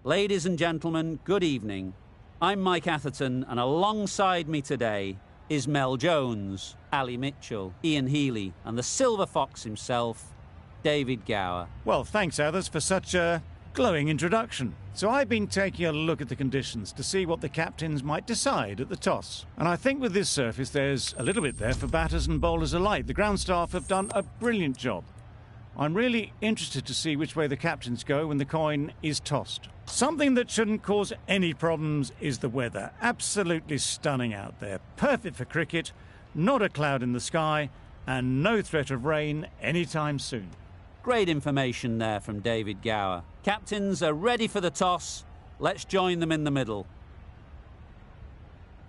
Ladies and gentlemen, good evening. I'm Mike Atherton, and alongside me today is Mel Jones, Ali Mitchell, Ian Healy, and the Silver Fox himself, David Gower. Well, thanks, Athers, for such a glowing introduction. So I've been taking a look at the conditions to see what the captains might decide at the toss. And I think with this surface, there's a little bit there for batters and bowlers alike. The ground staff have done a brilliant job. I'm really interested to see which way the captains go when the coin is tossed. Something that shouldn't cause any problems is the weather. Absolutely stunning out there. Perfect for cricket, not a cloud in the sky, and no threat of rain anytime soon. Great information there from David Gower. Captains are ready for the toss. Let's join them in the middle.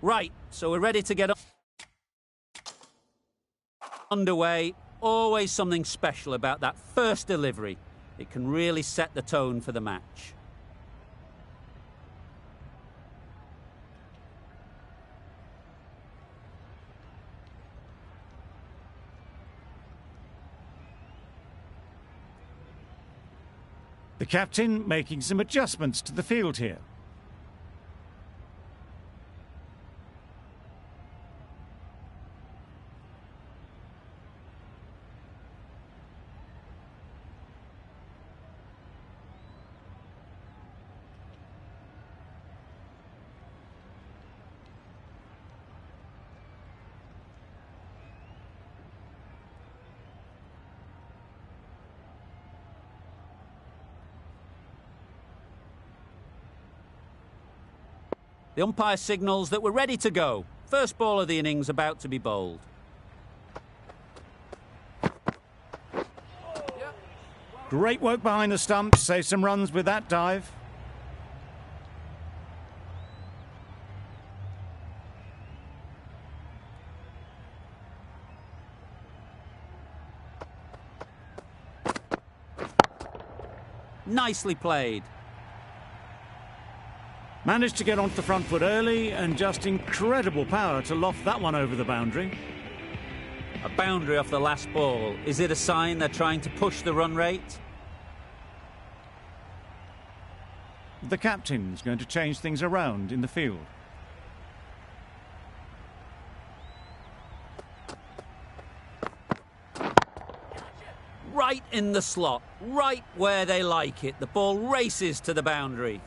Right, so we're ready to get underway. Always something special about that first delivery. It can really set the tone for the match. The captain making some adjustments to the field here. The umpire signals that we're ready to go. First ball of the innings about to be bowled. Great work behind the stumps. Save some runs with that dive. Nicely played. Managed to get onto the front foot early and just incredible power to loft that one over the boundary. A boundary off the last ball. Is it a sign they're trying to push the run rate? The captain's going to change things around in the field. Right in the slot, right where they like it. The ball races to the boundary.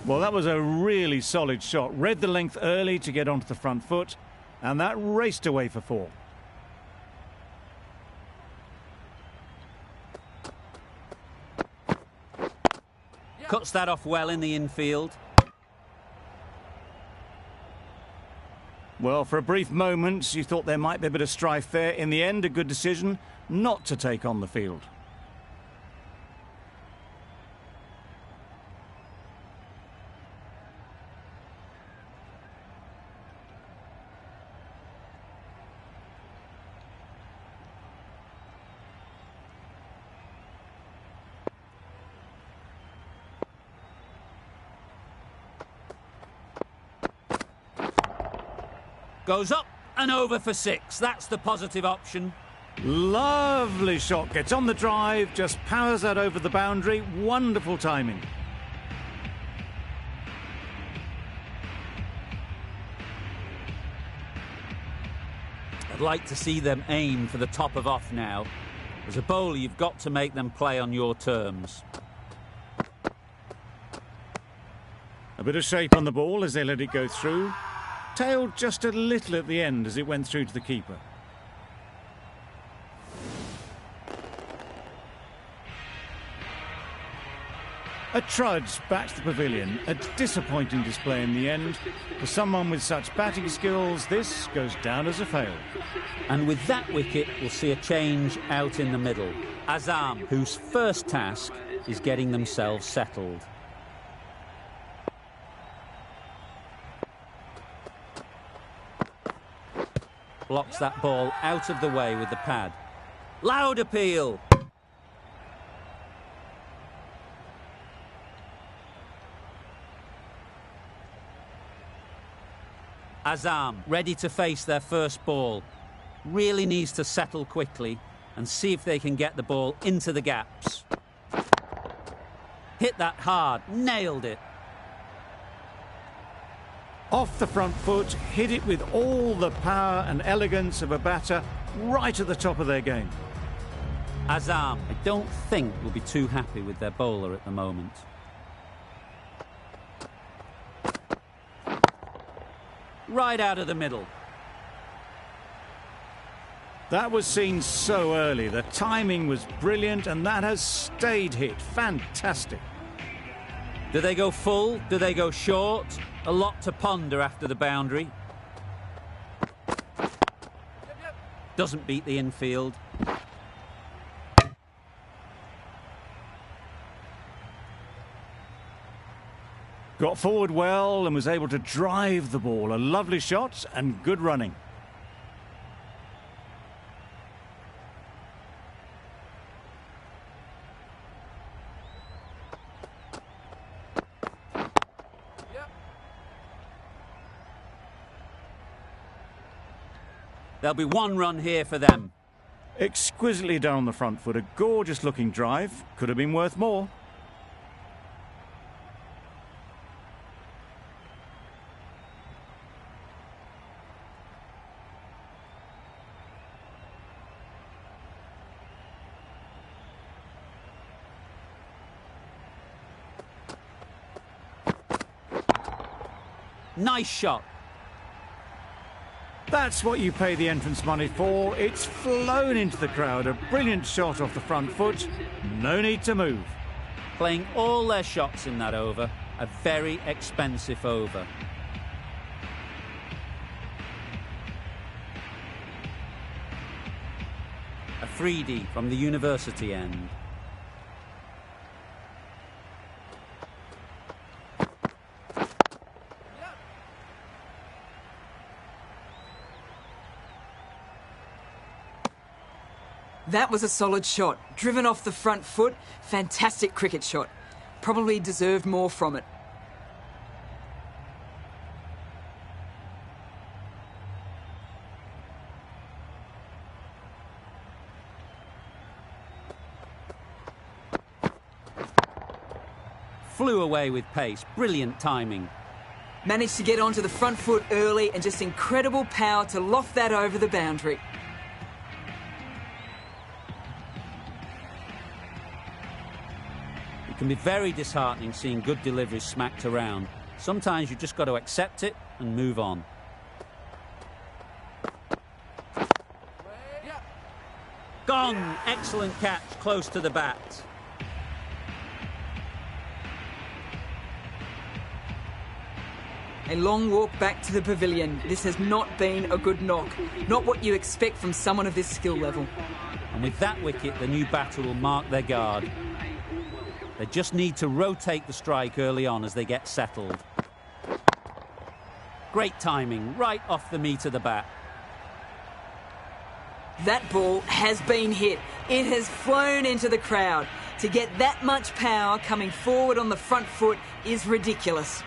Well, that was a really solid shot. Read the length early to get onto the front foot, and that raced away for four. Cuts that off well in the infield. Well, for a brief moment, you thought there might be a bit of strife there. In the end, a good decision not to take on the field. Goes up and over for six. That's the positive option. Lovely shot. Gets on the drive, just powers that over the boundary. Wonderful timing. I'd like to see them aim for the top of off now. As a bowler, you've got to make them play on your terms. A bit of shape on the ball as they let it go through. Tailed just a little at the end as it went through to the keeper. A trudge back to the pavilion. A disappointing display in the end. For someone with such batting skills, this goes down as a fail. And with that wicket, we'll see a change out in the middle. Azam, whose first task is getting themselves settled. Blocks that ball out of the way with the pad. Loud appeal. Azam ready to face their first ball. Really needs to settle quickly and see if they can get the ball into the gaps. Hit that hard, nailed it. Off the front foot, hit it with all the power and elegance of a batter right at the top of their game. Azam, I don't think, will be too happy with their bowler at the moment. Right out of the middle. That was seen so early. The timing was brilliant and that has stayed hit. Fantastic. Do they go full? Do they go short? A lot to ponder after the boundary. Doesn't beat the infield. Got forward well and was able to drive the ball. A lovely shot and good running. There'll be one run here for them. Exquisitely down the front foot. A gorgeous looking drive. Could have been worth more. Nice shot. That's what you pay the entrance money for. It's flown into the crowd. A brilliant shot off the front foot. No need to move. Playing all their shots in that over. A very expensive over. A 3D from the university end. That was a solid shot. Driven off the front foot. Fantastic cricket shot. Probably deserved more from it. Flew away with pace. Brilliant timing. Managed to get onto the front foot early and just incredible power to loft that over the boundary. It can be very disheartening seeing good deliveries smacked around. Sometimes you just got to accept it and move on. Gone! Excellent catch, close to the bat. A long walk back to the pavilion. This has not been a good knock. Not what you expect from someone of this skill level. And with that wicket, the new batter will mark their guard. They just need to rotate the strike early on as they get settled. Great timing, right off the meat of the bat. That ball has been hit. It has flown into the crowd. To get that much power coming forward on the front foot is ridiculous.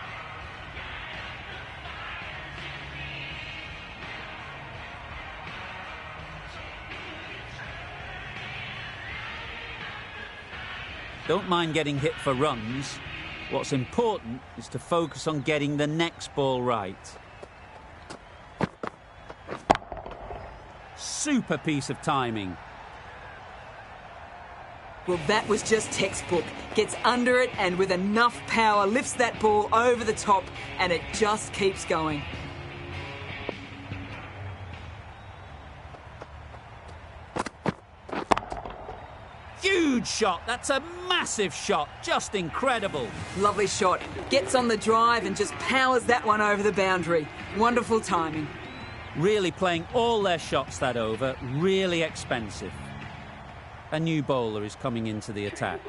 Don't mind getting hit for runs. What's important is to focus on getting the next ball right. Super piece of timing. Well, that was just textbook. Gets under it and with enough power lifts that ball over the top and it just keeps going. Huge shot. That's a massive shot. Just incredible. Lovely shot. Gets on the drive and just powers that one over the boundary. Wonderful timing. Really playing all their shots that over. Really expensive. A new bowler is coming into the attack.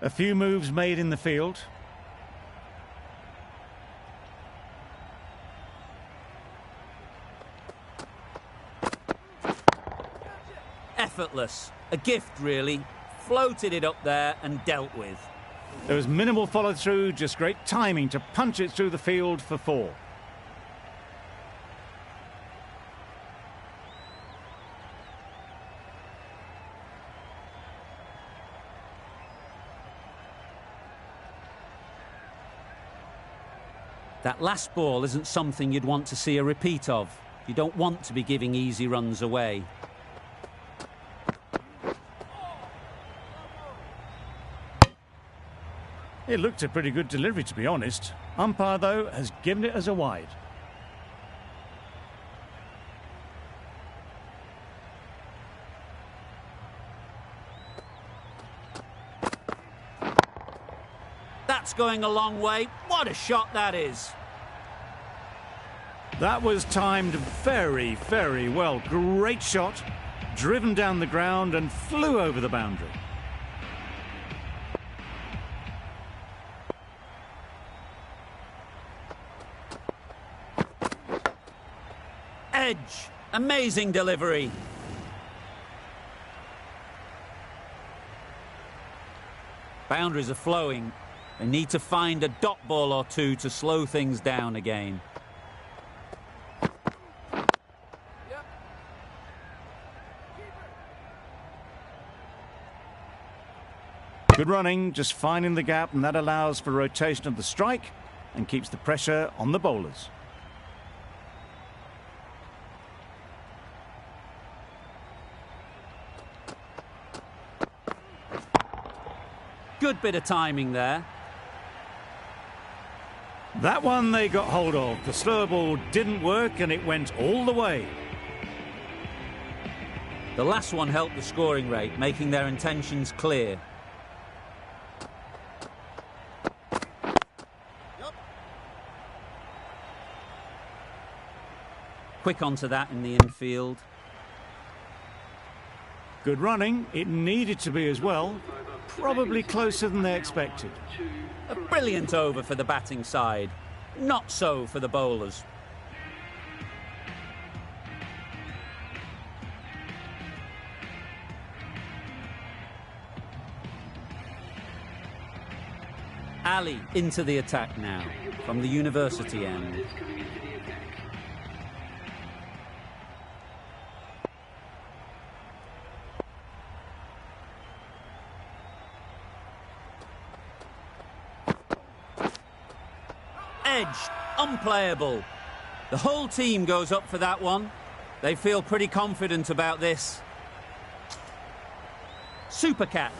A few moves made in the field. Effortless. A gift, really. Floated it up there and dealt with. There was minimal follow-through, just great timing to punch it through the field for 4. That last ball isn't something you'd want to see a repeat of. You don't want to be giving easy runs away. It looked a pretty good delivery, to be honest. Umpire, though, has given it as a wide. That's going a long way. What a shot that is. That was timed very, very well. Great shot, driven down the ground and flew over the boundary. Edge. Amazing delivery. Boundaries are flowing. They need to find a dot ball or two to slow things down again. Good running, just finding the gap, and that allows for rotation of the strike and keeps the pressure on the bowlers. Good bit of timing there. That one they got hold of. The slower ball didn't work and it went all the way. The last one helped the scoring rate, making their intentions clear. Quick onto that in the infield. Good running. It needed to be as well. Probably closer than they expected. A brilliant over for the batting side. Not so for the bowlers. Ali into the attack now from the university end. Edge, unplayable. The whole team goes up for that one. They feel pretty confident about this. Super catch.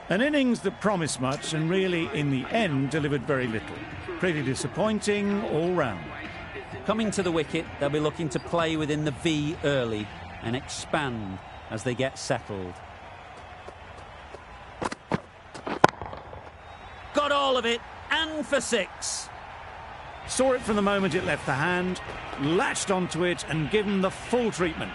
An innings that promised much and really, in the end, delivered very little. Pretty disappointing all round. Coming to the wicket, they'll be looking to play within the V early and expand as they get settled. Got all of it, and for 6. Saw it from the moment it left the hand, latched onto it and given the full treatment.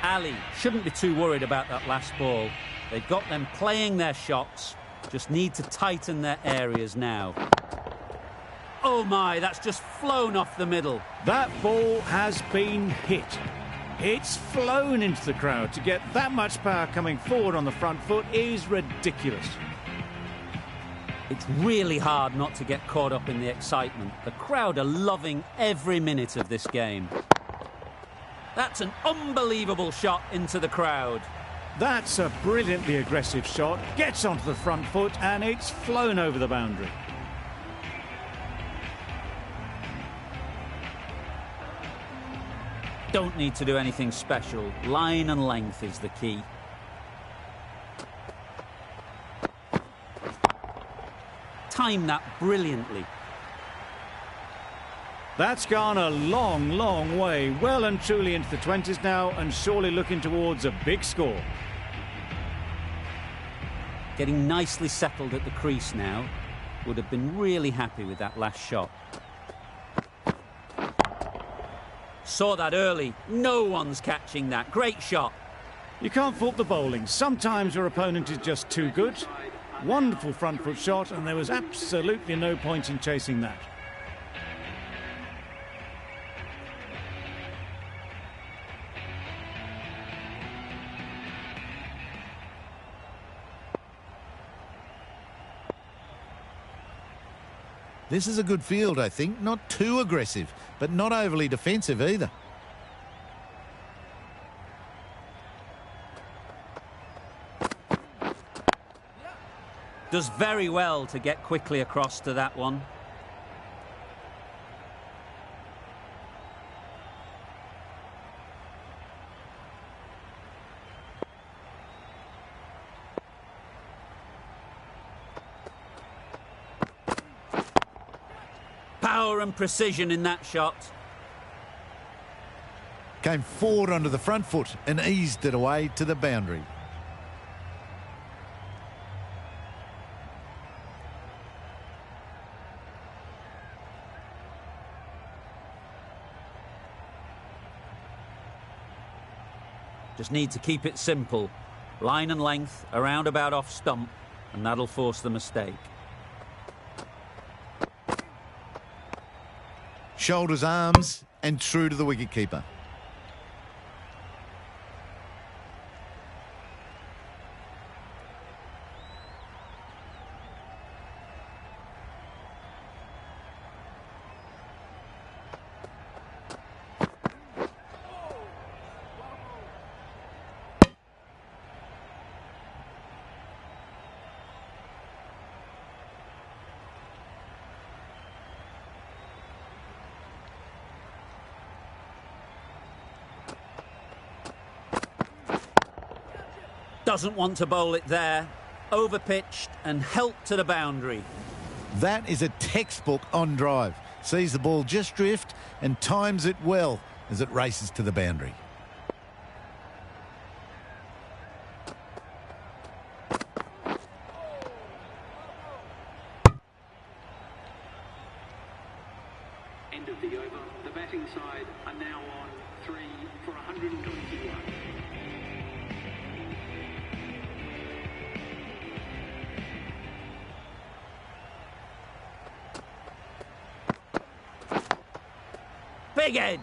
Ali shouldn't be too worried about that last ball. They've got them playing their shots, just need to tighten their areas now. Oh my, that's just flown off the middle. That ball has been hit. It's flown into the crowd. To get that much power coming forward on the front foot is ridiculous. It's really hard not to get caught up in the excitement. The crowd are loving every minute of this game. That's an unbelievable shot into the crowd. That's a brilliantly aggressive shot. Gets onto the front foot and it's flown over the boundary. Don't need to do anything special. Line and length is the key. Time that brilliantly. That's gone a long, long way. Well and truly into the 20s now and surely looking towards a big score. Getting nicely settled at the crease now. Would have been really happy with that last shot. Saw that early. No one's catching that. Great shot. You can't fault the bowling. Sometimes your opponent is just too good. Wonderful front foot shot, and there was absolutely no point in chasing that. This is a good field, I think. Not too aggressive, but not overly defensive either. Does very well to get quickly across to that one. Power and precision in that shot. Came forward onto the front foot and eased it away to the boundary. Just need to keep it simple. Line and length, around about off stump, and that'll force the mistake. Shoulders, arms, and true to the wicketkeeper. Doesn't want to bowl it there. Overpitched and helped to the boundary. That is a textbook on drive. Sees the ball just drift and times it well as it races to the boundary. End of the over. The batting side are now on 3 for 121. Big edge.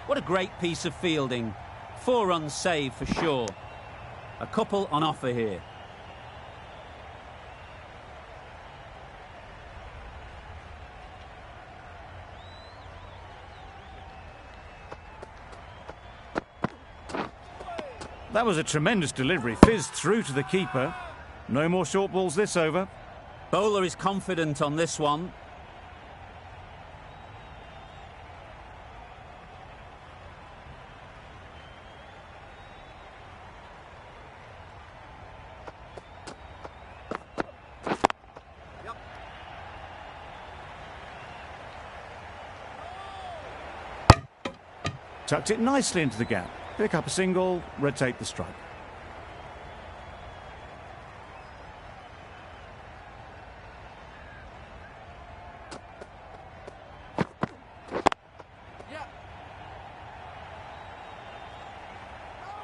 What a great piece of fielding. 4 runs saved for sure. A couple on offer here. That was a tremendous delivery. Fizzed through to the keeper. No more short balls this over. Bowler is confident on this one. Tucked it nicely into the gap. Pick up a single, rotate the strike.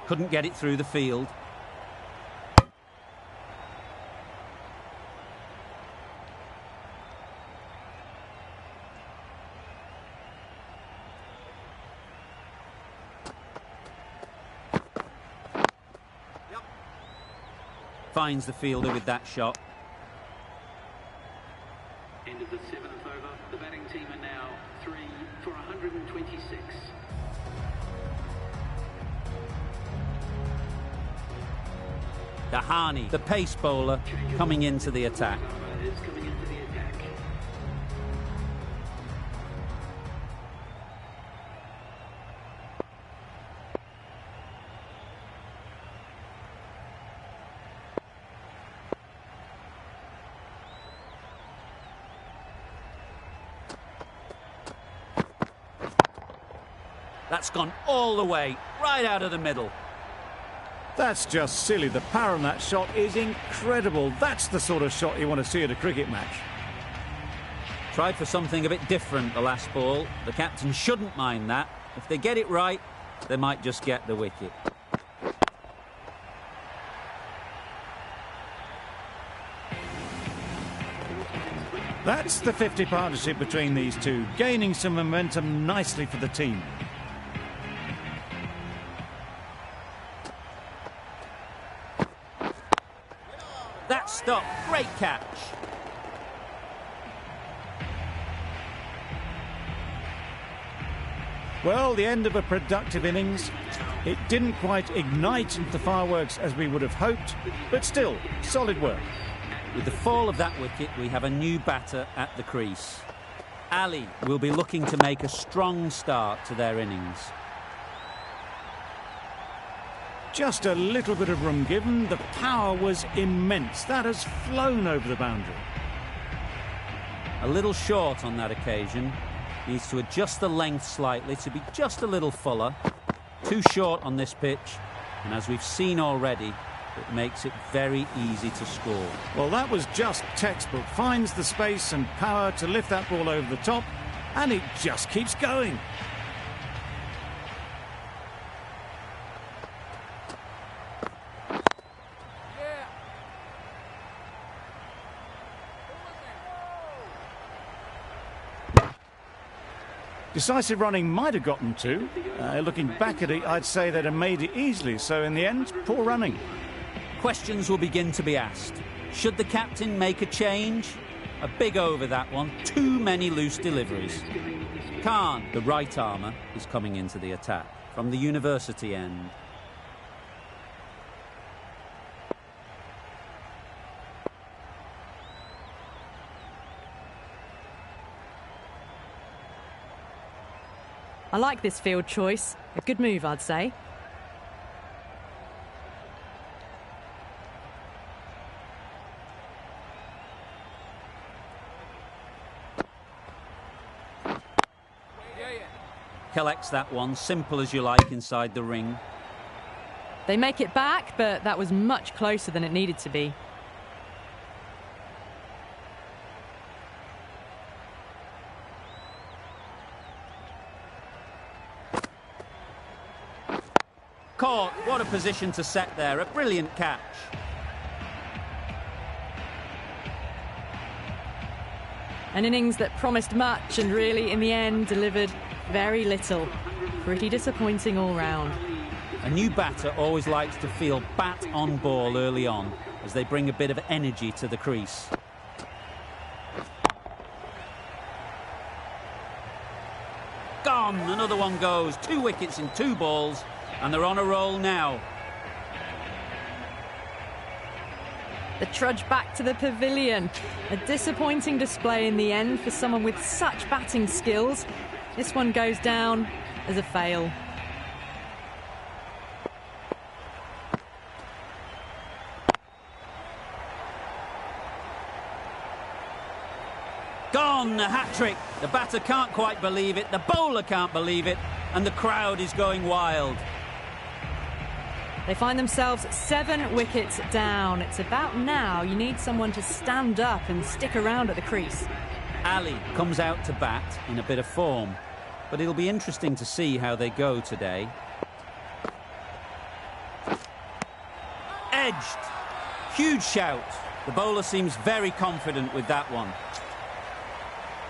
Couldn't get it through the field. Finds the fielder with that shot. End of the 7th over. The batting team are now 3 for 126. Dahani, the pace bowler, coming into the attack. Is coming into the attack. That's gone all the way, right out of the middle. That's just silly. The power on that shot is incredible. That's the sort of shot you want to see at a cricket match. Tried for something a bit different the last ball. The captain shouldn't mind that. If they get it right, they might just get the wicket. That's the 50 partnership between these two, gaining some momentum nicely for the team. That stop, great catch. Well, the end of a productive innings. It didn't quite ignite into the fireworks as we would have hoped, but still, solid work. With the fall of that wicket, we have a new batter at the crease. Ali will be looking to make a strong start to their innings. Just a little bit of room given. The power was immense. That has flown over the boundary. A little short on that occasion. Needs to adjust the length slightly to be just a little fuller. Too short on this pitch, and as we've seen already, it makes it very easy to score. Well, that was just textbook. Finds the space and power to lift that ball over the top, and it just keeps going. Decisive running might have gotten two. Looking back at it, I'd say they'd have made it easily. So in the end, poor running. Questions will begin to be asked. Should the captain make a change? A big over that one. Too many loose deliveries. Khan, the right armour, is coming into the attack from the university end. I like this field choice. A good move, I'd say. Collects that one, simple as you like, inside the ring. They make it back, but that was much closer than it needed to be. Caught. What a position to set there. A brilliant catch. An innings that promised much and really, in the end, delivered very little. Pretty disappointing all round. A new batter always likes to feel bat on ball early on as they bring a bit of energy to the crease. Gone. Another one goes. 2 wickets in 2 balls. And they're on a roll now. The trudge back to the pavilion. A disappointing display in the end for someone with such batting skills. This one goes down as a fail. Gone, a hat-trick. The batter can't quite believe it, the bowler can't believe it, and the crowd is going wild. They find themselves 7 wickets down. It's about now you need someone to stand up and stick around at the crease. Ali comes out to bat in a bit of form, but it'll be interesting to see how they go today. Edged. Huge shout. The bowler seems very confident with that one.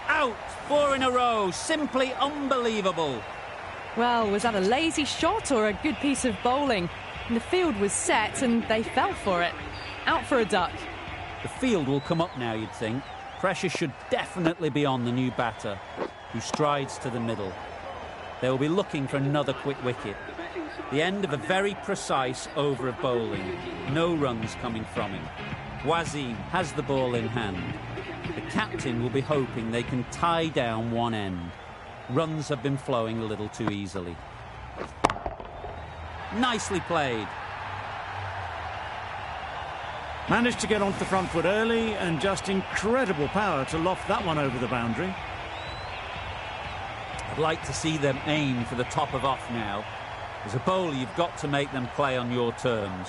Out. 4 in a row. Simply unbelievable. Well, was that a lazy shot or a good piece of bowling? The field was set and they fell for it. Out for a duck. The field will come up now, you'd think. Pressure should definitely be on the new batter, who strides to the middle. They will be looking for another quick wicket. The end of a very precise over of bowling. No runs coming from him. Wasim has the ball in hand. The captain will be hoping they can tie down one end. Runs have been flowing a little too easily. Nicely played. Managed to get onto the front foot early and just incredible power to loft that one over the boundary. I'd like to see them aim for the top of off now. As a bowler, you've got to make them play on your terms.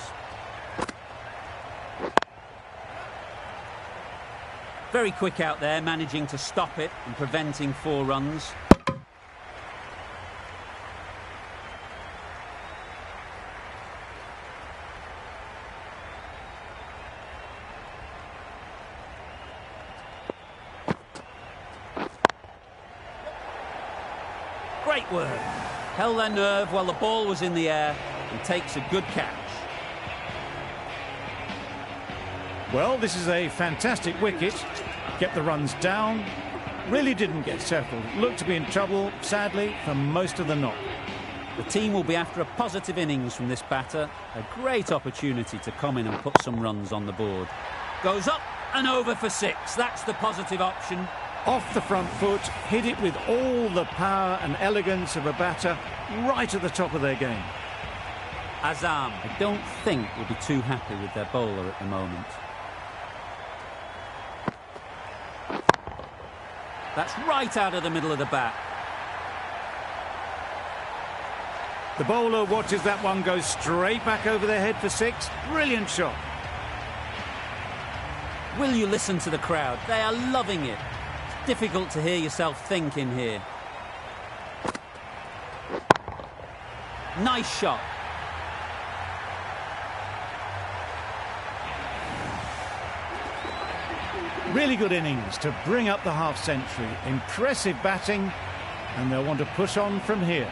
Very quick out there, managing to stop it and preventing 4 runs. Great work. Held their nerve while the ball was in the air and takes a good catch. Well, this is a fantastic wicket. Kept the runs down. Really didn't get settled. Looked to be in trouble, sadly, for most of the knock. The team will be after a positive innings from this batter. A great opportunity to come in and put some runs on the board. Goes up and over for 6. That's the positive option. Off the front foot, hit it with all the power and elegance of a batter right at the top of their game. Azam, I don't think, will be too happy with their bowler at the moment. That's right out of the middle of the bat. The bowler watches that one go straight back over their head for 6. Brilliant shot. Will you listen to the crowd? They are loving it. It's difficult to hear yourself think in here. Nice shot. Really good innings to bring up the half-century. Impressive batting, and they'll want to push on from here.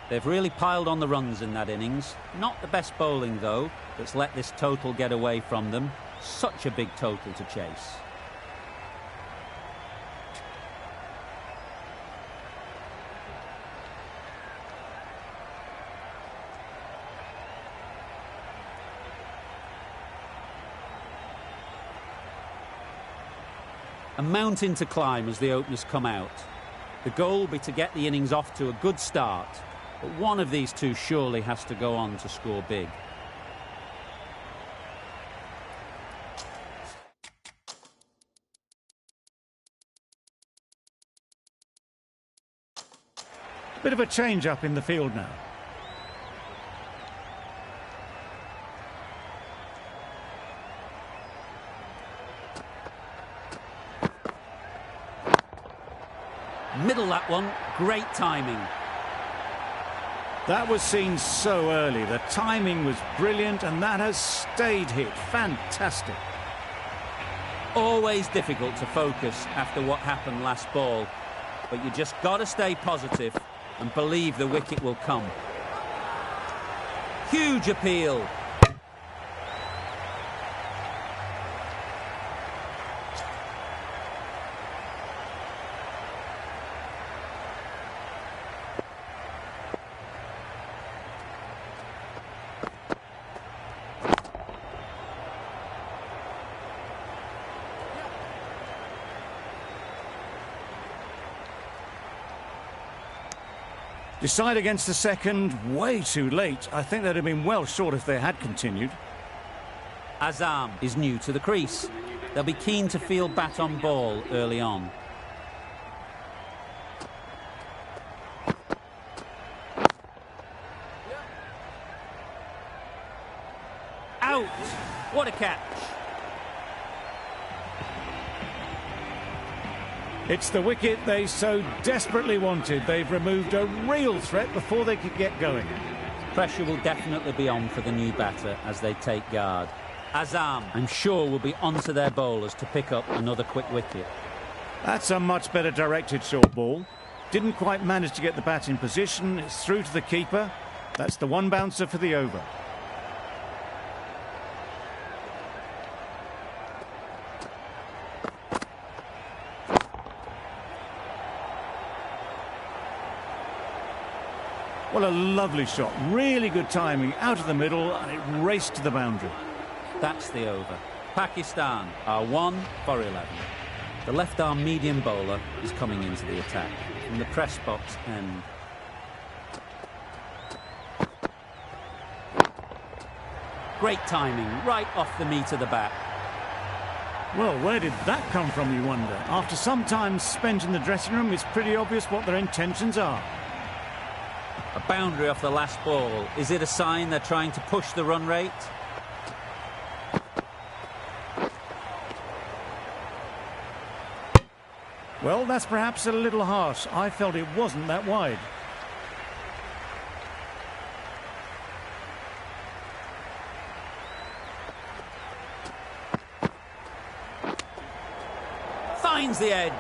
They've really piled on the runs in that innings. Not the best bowling, though, that's let this total get away from them. Such a big total to chase. A mountain to climb as the openers come out. The goal will be to get the innings off to a good start. But one of these two surely has to go on to score big. Bit of a change-up in the field now. Middle that one, great timing. That was seen so early. The timing was brilliant, and that has stayed hit. Fantastic. Always difficult to focus after what happened last ball, but you just got to stay positive and believe the wicket will come. Huge appeal. Decide against the second, way too late. I think they'd have been well short if they had continued. Azam is new to the crease. They'll be keen to field bat on ball early on. Out! What a catch! It's the wicket they so desperately wanted. They've removed a real threat before they could get going. Pressure will definitely be on for the new batter as they take guard. Azam, I'm sure, will be onto their bowlers to pick up another quick wicket. That's a much better directed short ball. Didn't quite manage to get the bat in position. It's through to the keeper. That's the one bouncer for the over. Well, a lovely shot. Really good timing out of the middle, and it raced to the boundary. That's the over. Pakistan are 1 for 11. The left-arm medium bowler is coming into the attack from the press box end. Great timing, right off the meat of the bat. Well, where did that come from, you wonder? After some time spent in the dressing room, it's pretty obvious what their intentions are. A boundary off the last ball. Is it a sign they're trying to push the run rate? Well, that's perhaps a little harsh. I felt it wasn't that wide. Finds the edge.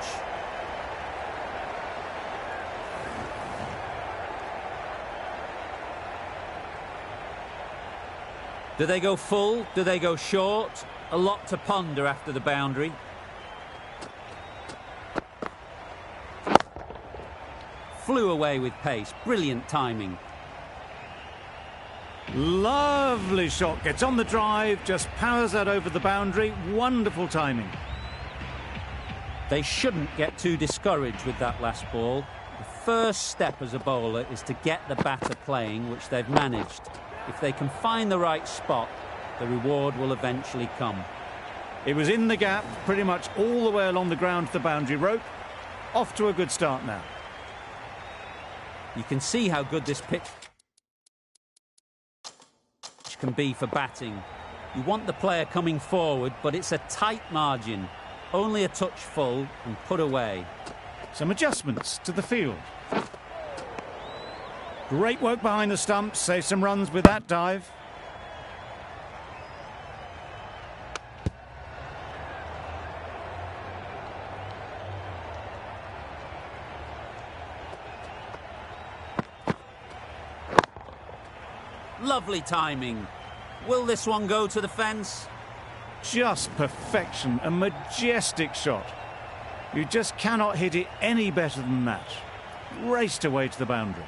Do they go full? Do they go short? A lot to ponder after the boundary. Flew away with pace. Brilliant timing. Lovely shot. Gets on the drive, just powers that over the boundary. Wonderful timing. They shouldn't get too discouraged with that last ball. The first step as a bowler is to get the batter playing, which they've managed. If they can find the right spot, the reward will eventually come. It was in the gap, pretty much all the way along the ground to the boundary rope. Off to a good start now. You can see how good this pitch can be for batting. You want the player coming forward, but it's a tight margin. Only a touch full and put away. Some adjustments to the field. Great work behind the stumps. Save some runs with that dive. Lovely timing. Will this one go to the fence? Just perfection. A majestic shot. You just cannot hit it any better than that. Raced away to the boundary.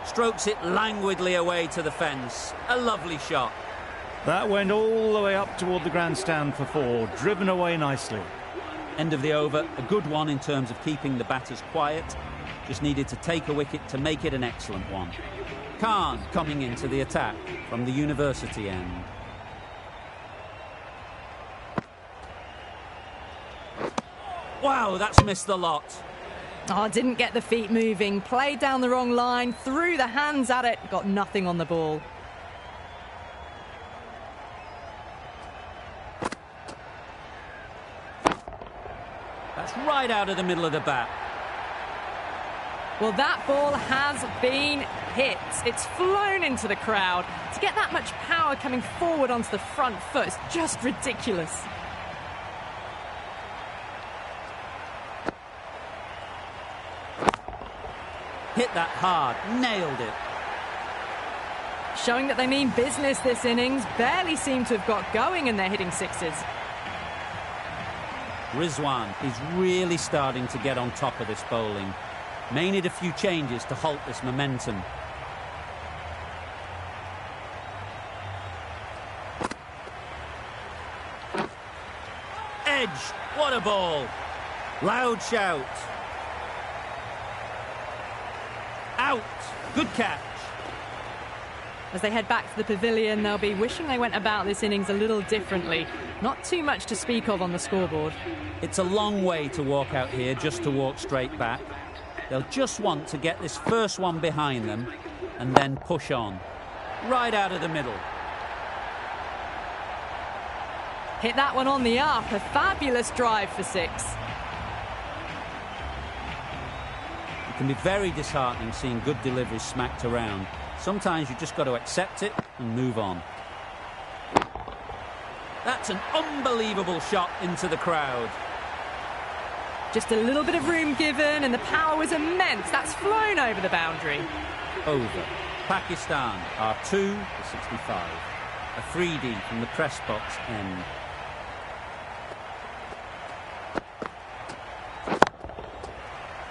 Strokes it languidly away to the fence. A lovely shot. That went all the way up toward the grandstand for 4. Driven away nicely. End of the over. A good one in terms of keeping the batters quiet. Just needed to take a wicket to make it an excellent one. Khan coming into the attack from the university end. Wow, that's missed the lot. Oh, didn't get the feet moving. Played down the wrong line. Threw the hands at it. Got nothing on the ball. That's right out of the middle of the bat. Well, that ball has been hit. It's flown into the crowd. To get that much power coming forward onto the front foot is just ridiculous. Hit that hard. Nailed it. Showing that they mean business this innings. Barely seem to have got going and they're hitting sixes. Rizwan is really starting to get on top of this bowling. May need a few changes to halt this momentum. Edge, what a ball. Loud shout. Out, good catch. As they head back to the pavilion, they'll be wishing they went about this innings a little differently. Not too much to speak of on the scoreboard. It's a long way to walk out here just to walk straight back. They'll just want to get this first one behind them and then push on. Right out of the middle. Hit that one on the up. A fabulous drive for 6. It can be very disheartening seeing good deliveries smacked around. Sometimes you just got to accept it and move on. That's an unbelievable shot into the crowd. Just a little bit of room given and the power was immense. That's flown over the boundary. Over. Pakistan are 2 for 65. A 3D from the press box end.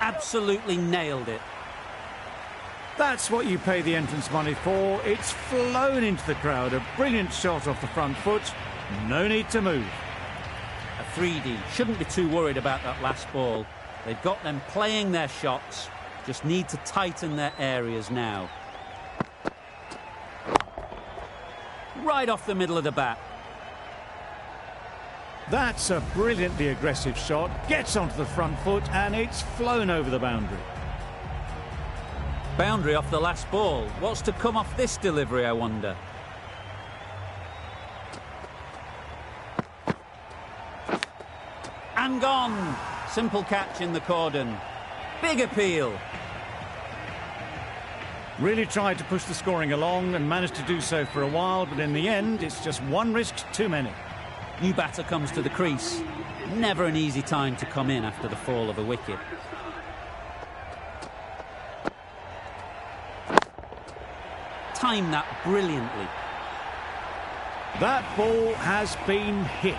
Absolutely nailed it. That's what you pay the entrance money for. It's flown into the crowd. A brilliant shot off the front foot. No need to move. Afridi shouldn't be too worried about that last ball. They've got them playing their shots. Just need to tighten their areas now. Right off the middle of the bat. That's a brilliantly aggressive shot. Gets onto the front foot and it's flown over the boundary. Boundary off the last ball. What's to come off this delivery, I wonder? And gone. Simple catch in the cordon. Big appeal. Really tried to push the scoring along and managed to do so for a while, but in the end, it's just one risk too many. New batter comes to the crease. Never an easy time to come in after the fall of a wicket. Timed that brilliantly. That ball has been hit.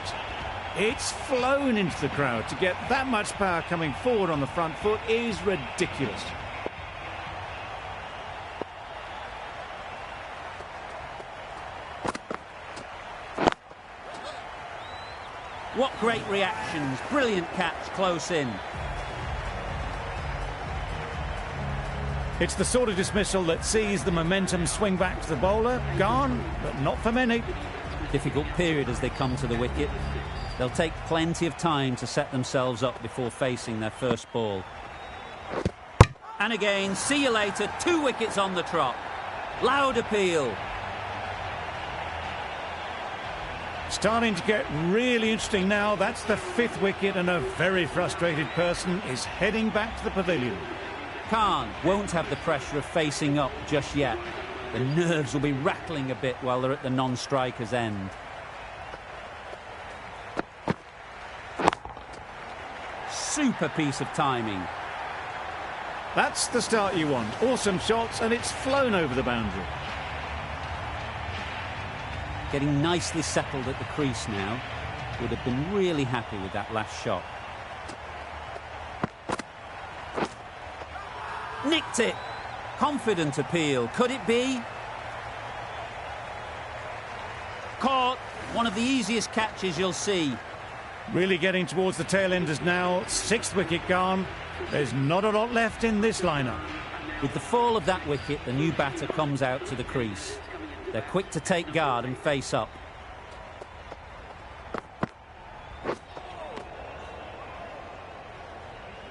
It's flown into the crowd. To get that much power coming forward on the front foot is ridiculous. What great reactions. Brilliant catch close in. It's the sort of dismissal that sees the momentum swing back to the bowler. Gone, but not for many. Difficult period as they come to the wicket. They'll take plenty of time to set themselves up before facing their first ball. And again, see you later. 2 wickets on the trot. Loud appeal. Starting to get really interesting now. That's the 5th wicket and a very frustrated person is heading back to the pavilion. Khan won't have the pressure of facing up just yet. The nerves will be rattling a bit while they're at the non-striker's end. Super piece of timing. That's the start you want. Awesome shots and it's flown over the boundary. Getting nicely settled at the crease now. Would have been really happy with that last shot. Nicked it. Confident appeal. Could it be? Caught. One of the easiest catches you'll see. Really getting towards the tail enders now. 6th wicket gone. There's not a lot left in this lineup. With the fall of that wicket, the new batter comes out to the crease. They're quick to take guard and face up.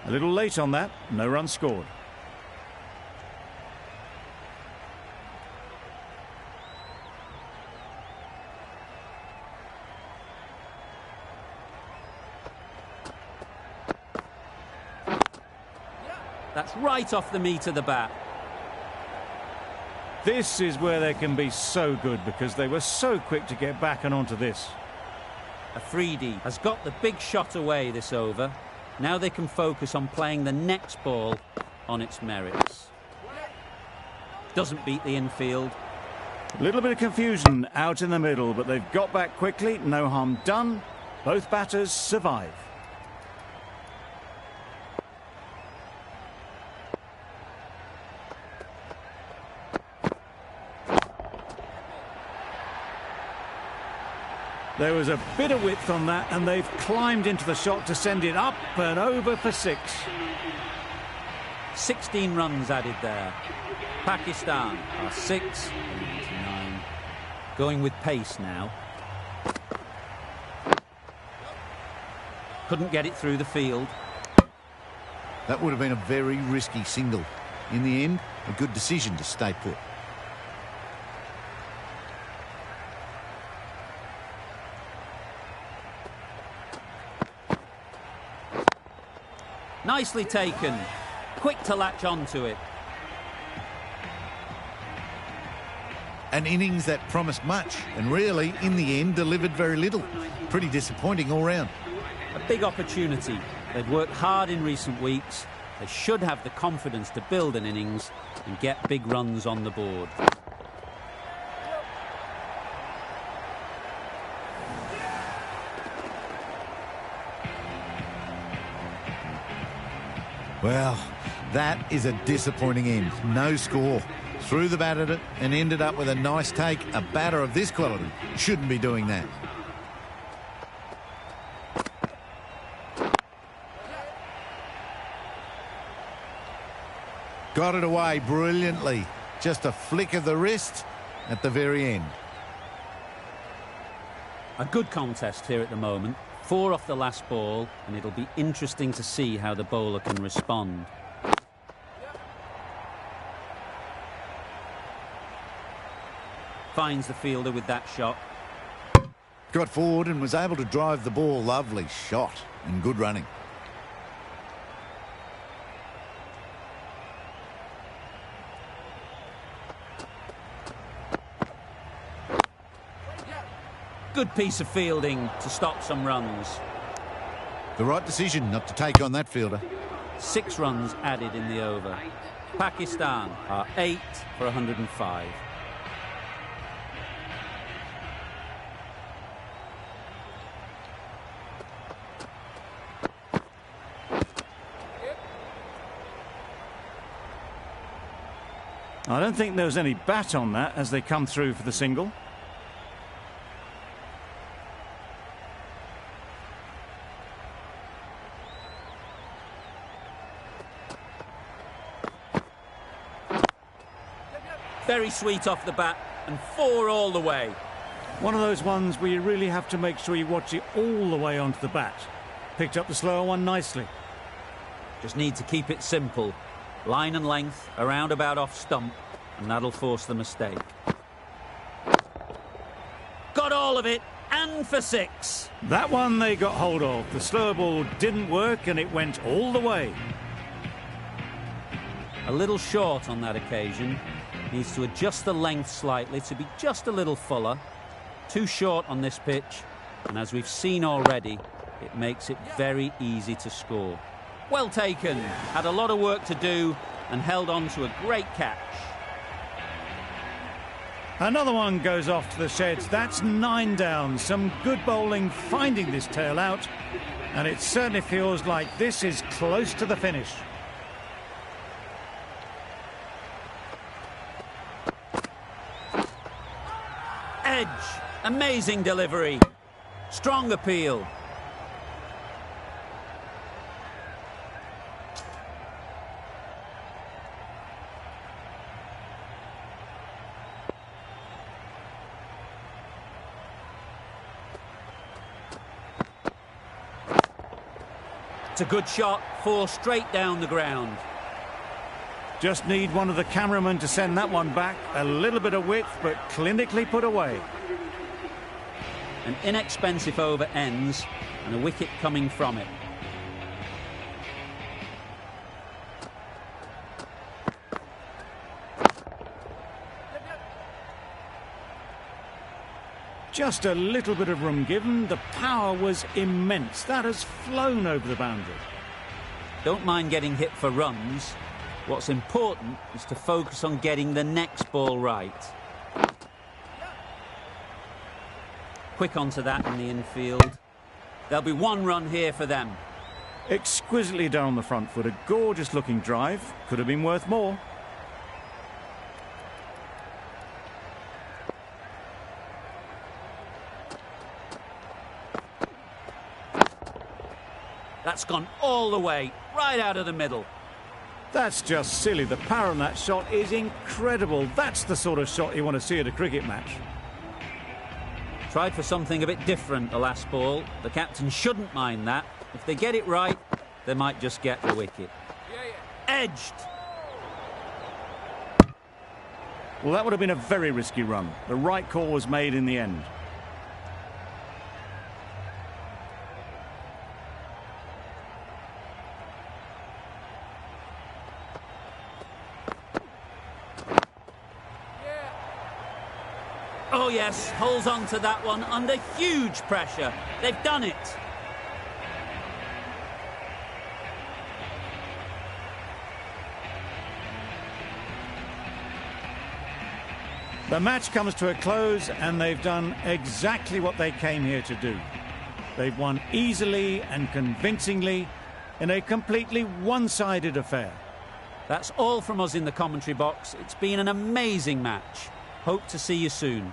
A little late on that. No run scored. That's right off the meat of the bat. This is where they can be so good because they were so quick to get back and onto this. Afridi has got the big shot away this over. Now they can focus on playing the next ball on its merits. Doesn't beat the infield. A little bit of confusion out in the middle, but they've got back quickly. No harm done. Both batters survive. There was a bit of width on that, and they've climbed into the shot to send it up and over for 6. 16 runs added there. Pakistan are 6 and 99. Going with pace now. Couldn't get it through the field. That would have been a very risky single. In the end, a good decision to stay put. Nicely taken. Quick to latch onto it. An innings that promised much and really, in the end, delivered very little. Pretty disappointing all round. A big opportunity. They've worked hard in recent weeks. They should have the confidence to build an innings and get big runs on the board. Well, That is a disappointing end. No score. Threw the bat at it and ended up with a nice take. A batter of this quality shouldn't be doing that. Got it away brilliantly. Just a flick of the wrist at the very end. A good contest here at the moment. 4 off the last ball, and it'll be interesting to see how the bowler can respond. Finds the fielder with that shot. Got forward and was able to drive the ball. Lovely shot and good running. Good piece of fielding to stop some runs. The right decision not to take on that fielder. 6 runs added in the over. Pakistan are 8 for 105. I don't think there was any bat on that as they come through for the single. Very sweet off the bat, and 4 all the way. One of those ones where you really have to make sure you watch it all the way onto the bat. Picked up the slower one nicely. Just need to keep it simple. Line and length, around about off stump, and that'll force the mistake. Got all of it, and for 6. That one they got hold of. The slower ball didn't work and it went all the way. A little short on that occasion. Needs to adjust the length slightly to be just a little fuller. Too short on this pitch, and as we've seen already, it makes it very easy to score. Well taken. Had a lot of work to do and held on to a great catch. Another one goes off to the sheds. That's 9 down. Some good bowling finding this tail out, and it certainly feels like this is close to the finish. Edge. Amazing delivery. Strong appeal. It's a good shot. 4 straight down the ground. Just need one of the cameramen to send that one back. A little bit of width, but clinically put away. An inexpensive over ends and a wicket coming from it. Just a little bit of room given. The power was immense. That has flown over the boundary. Don't mind getting hit for runs. What's important is to focus on getting the next ball right. Quick onto that in the infield. There'll be 1 run here for them. Exquisitely done on the front foot. A gorgeous looking drive. Could have been worth more. That's gone all the way, right out of the middle. That's just silly. The power on that shot is incredible. That's the sort of shot you want to see at a cricket match. Tried for something a bit different the last ball. The captain shouldn't mind that. If they get it right, they might just get the wicket. Edged. Well, that would have been a very risky run. The right call was made in the end. Oh yes, holds on to that one under huge pressure. They've done it. The match comes to a close and they've done exactly what they came here to do. They've won easily and convincingly in a completely one-sided affair. That's all from us in the commentary box. It's been an amazing match. Hope to see you soon.